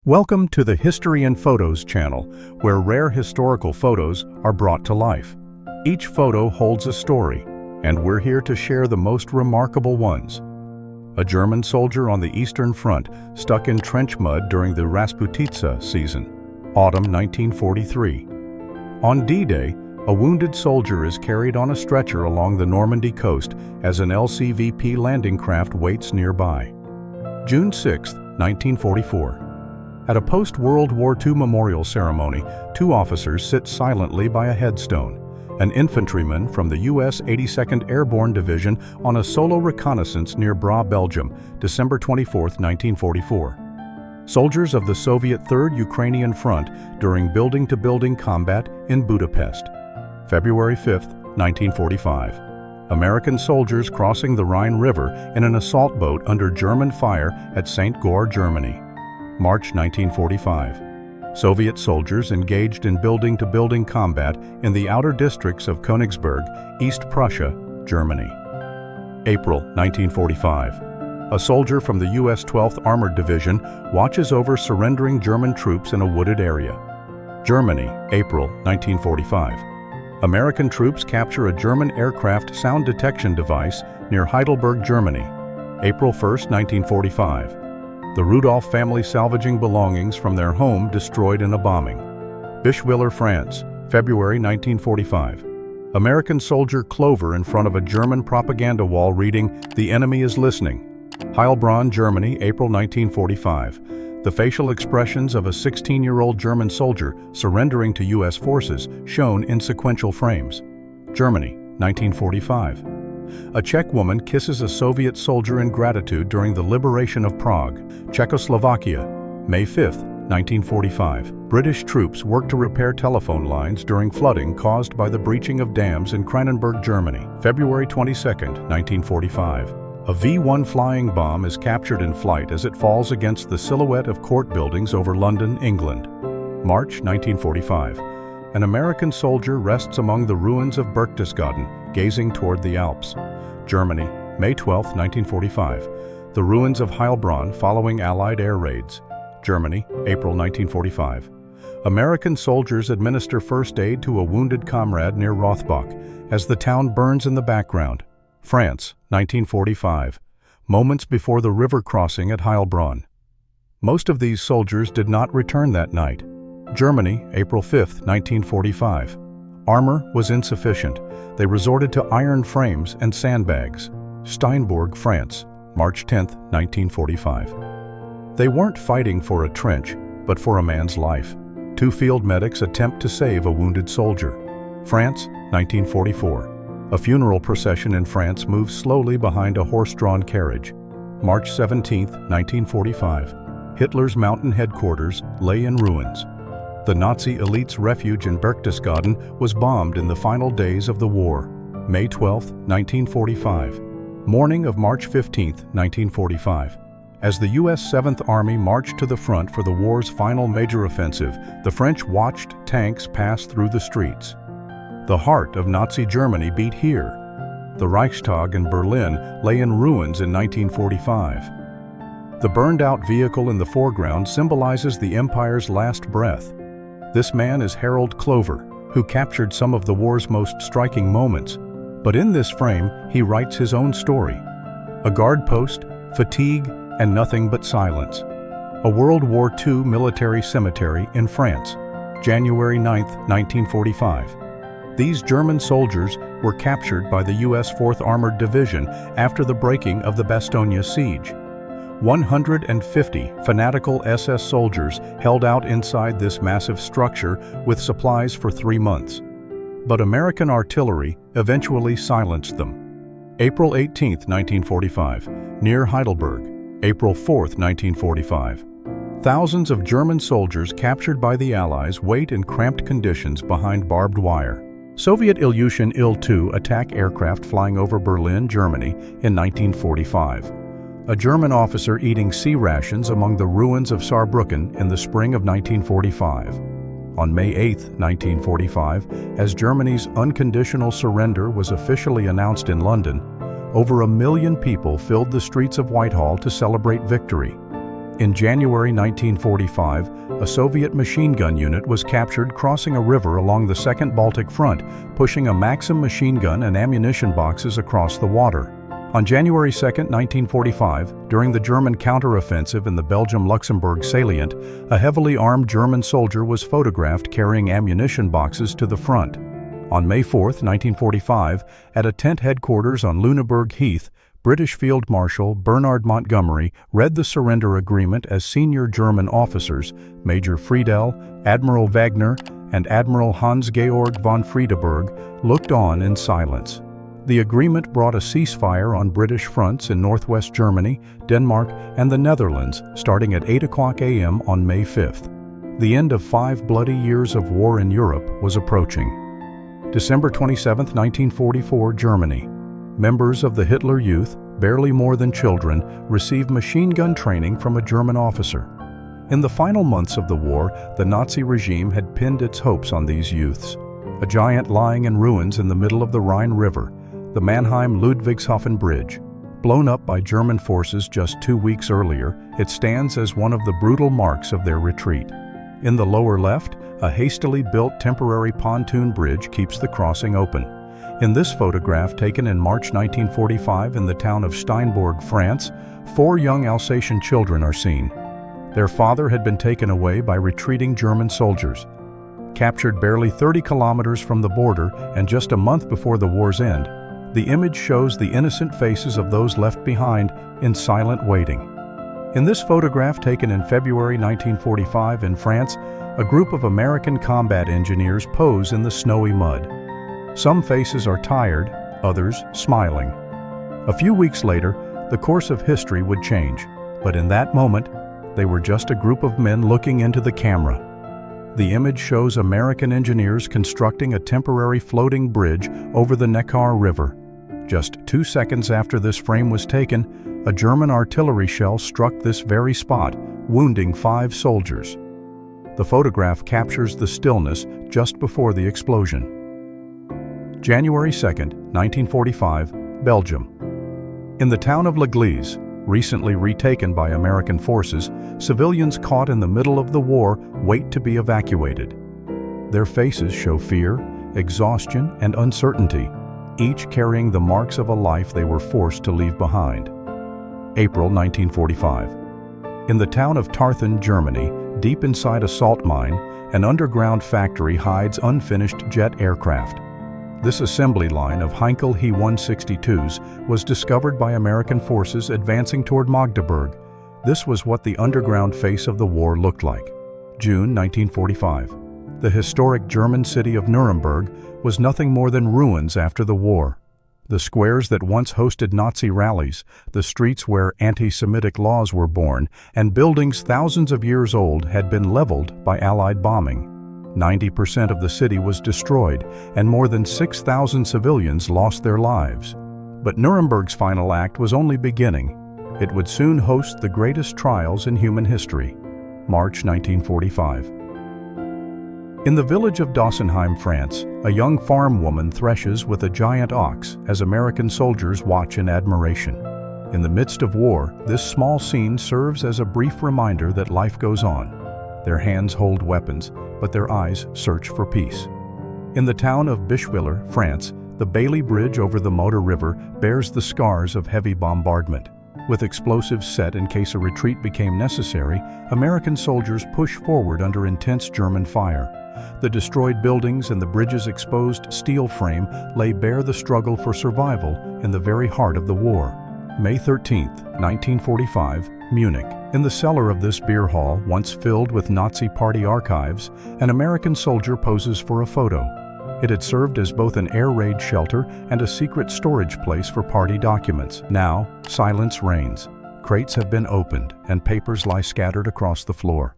Welcome to the History and Photos channel, where rare historical photos are brought to life. Each photo holds a story, and we're here to share the most remarkable ones. A German soldier on the Eastern Front stuck in trench mud during the Rasputitsa season, autumn 1943. On D-Day, a wounded soldier is carried on a stretcher along the Normandy coast as an LCVP landing craft waits nearby. June 6, 1944. At a post-World War II memorial ceremony, two officers sit silently by a headstone. An infantryman from the U.S. 82nd Airborne Division on a solo reconnaissance near Bra, Belgium, December 24, 1944. Soldiers of the Soviet Third Ukrainian Front during building-to-building combat in Budapest. February 5, 1945. American soldiers crossing the Rhine River in an assault boat under German fire at St. Goar, Germany. March 1945. Soviet soldiers engaged in building-to-building combat in the outer districts of Königsberg, East Prussia, Germany. April 1945. A soldier from the U.S. 12th Armored Division watches over surrendering German troops in a wooded area. Germany, April 1945. American troops capture a German aircraft sound detection device near Heidelberg, Germany. April 1, 1945. The Rudolph family salvaging belongings from their home destroyed in a bombing. Bischwiller, France, February 1945. American soldier Clover in front of a German propaganda wall reading, "The enemy is listening." Heilbronn, Germany, April 1945. The facial expressions of a 16-year-old German soldier surrendering to U.S. forces shown in sequential frames. Germany, 1945. A Czech woman kisses a Soviet soldier in gratitude during the liberation of Prague, Czechoslovakia, May 5, 1945. British troops work to repair telephone lines during flooding caused by the breaching of dams in Kranenburg, Germany, February 22, 1945. A V-1 flying bomb is captured in flight as it falls against the silhouette of court buildings over London, England. March 1945. An American soldier rests among the ruins of Berchtesgaden, gazing toward the Alps. Germany, May 12, 1945. The ruins of Heilbronn following Allied air raids. Germany, April 1945. American soldiers administer first aid to a wounded comrade near Rothbach as the town burns in the background. France, 1945. Moments before the river crossing at Heilbronn. Most of these soldiers did not return that night. Germany, April 5, 1945. Armor was insufficient. They resorted to iron frames and sandbags. Steinbourg, France, March 10, 1945. They weren't fighting for a trench, but for a man's life. Two field medics attempt to save a wounded soldier. France, 1944. A funeral procession in France moves slowly behind a horse-drawn carriage. March 17, 1945. Hitler's mountain headquarters lay in ruins. The Nazi elite's refuge in Berchtesgaden was bombed in the final days of the war. May 12, 1945. Morning of March 15, 1945. As the U.S. 7th Army marched to the front for the war's final major offensive, the French watched tanks pass through the streets. The heart of Nazi Germany beat here. The Reichstag in Berlin lay in ruins in 1945. The burned-out vehicle in the foreground symbolizes the Empire's last breath. This man is Harold Clover, who captured some of the war's most striking moments. But in this frame, he writes his own story. A guard post, fatigue, and nothing but silence. A World War II military cemetery in France, January 9, 1945. These German soldiers were captured by the U.S. 4th Armored Division after the breaking of the Bastogne siege. 150 fanatical SS soldiers held out inside this massive structure with supplies for 3 months. But American artillery eventually silenced them. April 18, 1945, near Heidelberg. April 4, 1945. Thousands of German soldiers captured by the Allies wait in cramped conditions behind barbed wire. Soviet Ilyushin Il-2 attack aircraft flying over Berlin, Germany in 1945. A German officer eating sea rations among the ruins of Saarbrücken in the spring of 1945. On May 8, 1945, as Germany's unconditional surrender was officially announced in London, over 1 million people filled the streets of Whitehall to celebrate victory. In January 1945, a Soviet machine gun unit was captured crossing a river along the Second Baltic Front, pushing a Maxim machine gun and ammunition boxes across the water. On January 2, 1945, during the German counteroffensive in the Belgium-Luxembourg salient, a heavily armed German soldier was photographed carrying ammunition boxes to the front. On May 4, 1945, at a tent headquarters on Lüneburg Heath, British Field Marshal Bernard Montgomery read the surrender agreement as senior German officers, Major Friedel, Admiral Wagner, and Admiral Hans-Georg von Friedeberg, looked on in silence. The agreement brought a ceasefire on British fronts in northwest Germany, Denmark, and the Netherlands starting at 8 a.m. on May 5th. The end of 5 bloody years of war in Europe was approaching. December 27, 1944, Germany. Members of the Hitler Youth, barely more than children, received machine gun training from a German officer. In the final months of the war, the Nazi regime had pinned its hopes on these youths. A giant lying in ruins in the middle of the Rhine River, the Mannheim-Ludwigshafen Bridge. Blown up by German forces just 2 weeks earlier, it stands as one of the brutal marks of their retreat. In the lower left, a hastily built temporary pontoon bridge keeps the crossing open. In this photograph taken in March 1945 in the town of Steinbourg, France, 4 young Alsatian children are seen. Their father had been taken away by retreating German soldiers. Captured barely 30 kilometers from the border and just a month before the war's end, the image shows the innocent faces of those left behind in silent waiting. In this photograph taken in February 1945 in France, a group of American combat engineers pose in the snowy mud. Some faces are tired, others smiling. A few weeks later, the course of history would change, but in that moment, they were just a group of men looking into the camera. The image shows American engineers constructing a temporary floating bridge over the Neckar River. Just 2 seconds after this frame was taken, a German artillery shell struck this very spot, wounding 5 soldiers. The photograph captures the stillness just before the explosion. January 2, 1945, Belgium. In the town of L'Église, recently retaken by American forces, civilians caught in the middle of the war wait to be evacuated. Their faces show fear, exhaustion, and uncertainty, each carrying the marks of a life they were forced to leave behind. April 1945. In the town of Tarthen, Germany, deep inside a salt mine, an underground factory hides unfinished jet aircraft. This assembly line of Heinkel He-162s was discovered by American forces advancing toward Magdeburg. This was what the underground face of the war looked like. June 1945. The historic German city of Nuremberg was nothing more than ruins after the war. The squares that once hosted Nazi rallies, the streets where anti-Semitic laws were born, and buildings thousands of years old had been leveled by Allied bombing. 90% of the city was destroyed, and more than 6,000 civilians lost their lives. But Nuremberg's final act was only beginning. It would soon host the greatest trials in human history. March 1945. In the village of Dossenheim, France, a young farm woman threshes with a giant ox as American soldiers watch in admiration. In the midst of war, this small scene serves as a brief reminder that life goes on. Their hands hold weapons, but their eyes search for peace. In the town of Bischwiller, France, the Bailey Bridge over the Moder River bears the scars of heavy bombardment. With explosives set in case a retreat became necessary, American soldiers push forward under intense German fire. The destroyed buildings and the bridge's exposed steel frame lay bare the struggle for survival in the very heart of the war. May 13, 1945, Munich. In the cellar of this beer hall, once filled with Nazi party archives, an American soldier poses for a photo. It had served as both an air raid shelter and a secret storage place for party documents. Now, silence reigns. Crates have been opened, and papers lie scattered across the floor.